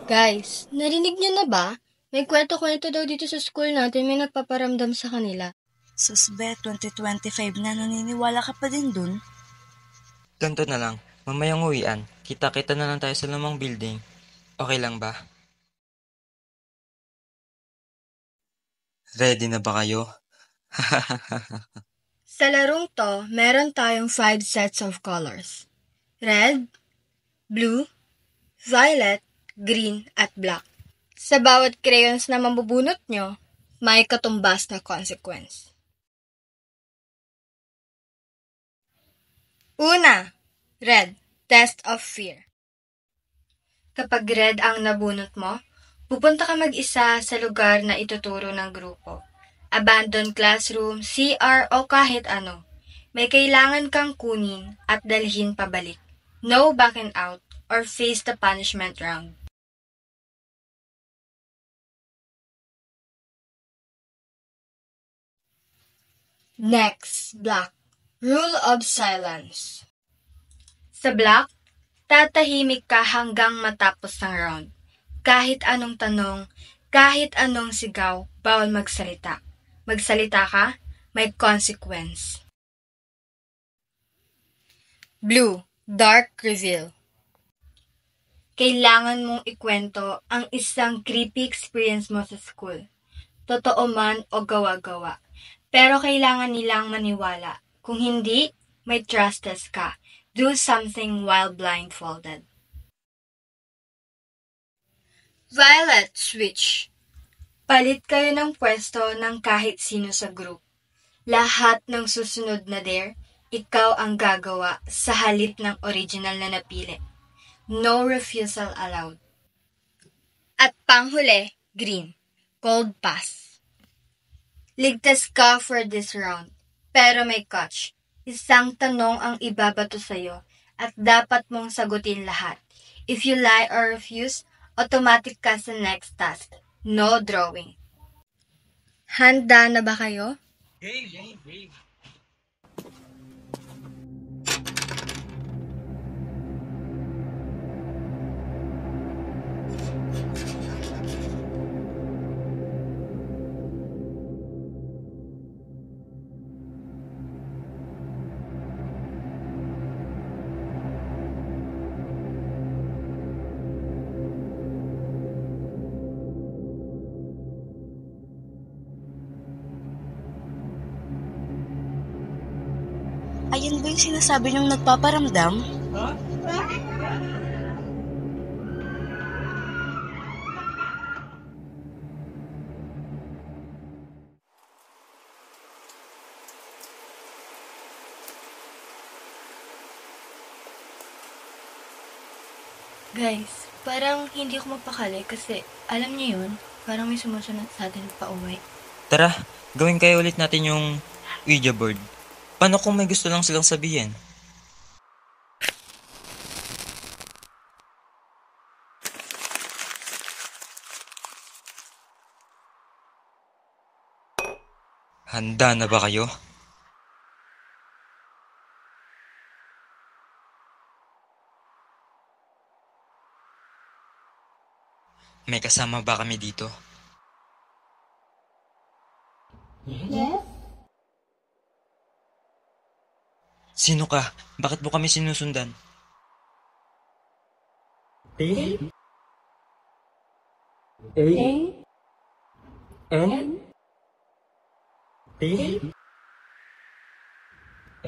Guys, narinig niyo na ba? May kwento-kwento daw dito sa school natin may nagpaparamdam sa kanila. Susbe, 2025 na, naniniwala ka pa din dun? Ganto na lang, mamayang uwian. Kita-kita na lang tayo sa lumang building. Okay lang ba? Ready na ba kayo? Sa larong to, meron tayong 5 sets of colors. Red, blue, violet, green, at black. Sa bawat crayons na mabubunot nyo, may katumbas na consequence. Una, red, test of fear. Kapag red ang nabunot mo, pupunta ka mag-isa sa lugar na ituturo ng grupo. Abandoned classroom, CR o kahit ano. May kailangan kang kunin at dalhin pabalik. No backing out or face the punishment round. Next, black. Rule of silence. Sa black, tatahimik ka hanggang matapos ang round. Kahit anong tanong, kahit anong sigaw, bawal magsalita. Magsalita ka, may consequence. Blue, dark reveal. Kailangan mong ikwento ang isang creepy experience mo sa school. Totoo man o gawa-gawa. Pero kailangan nilang maniwala. Kung hindi, may trust test ka. Do something while blindfolded. Violet switch. Palit kayo ng pwesto ng kahit sino sa group. Lahat ng susunod na dare, ikaw ang gagawa sa halip ng original na napili. No refusal allowed. At panghuli, green. Cold pass. Ligtas ka for this round. Pero may catch. Isang tanong ang ibabato sa'yo at dapat mong sagutin lahat. If you lie or refuse, automatic ka sa next task. No drawing. Handa na ba kayo? Game. Ayun ba yung sinasabi niyong nagpaparamdam? Guys, parang hindi ko mapakali kasi alam niyo yun, parang may sumusunod sa atin pa uwi. Tara, gawin kayo ulit natin yung Ouija board. Paano kung may gusto lang silang sabihin? Handa na ba kayo? May kasama ba kami dito? Yes? Sino ka? Bakit mo kami sinusundan? A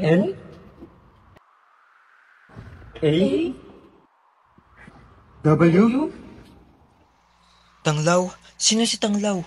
N W? Tanglaw? Sino si Tanglaw?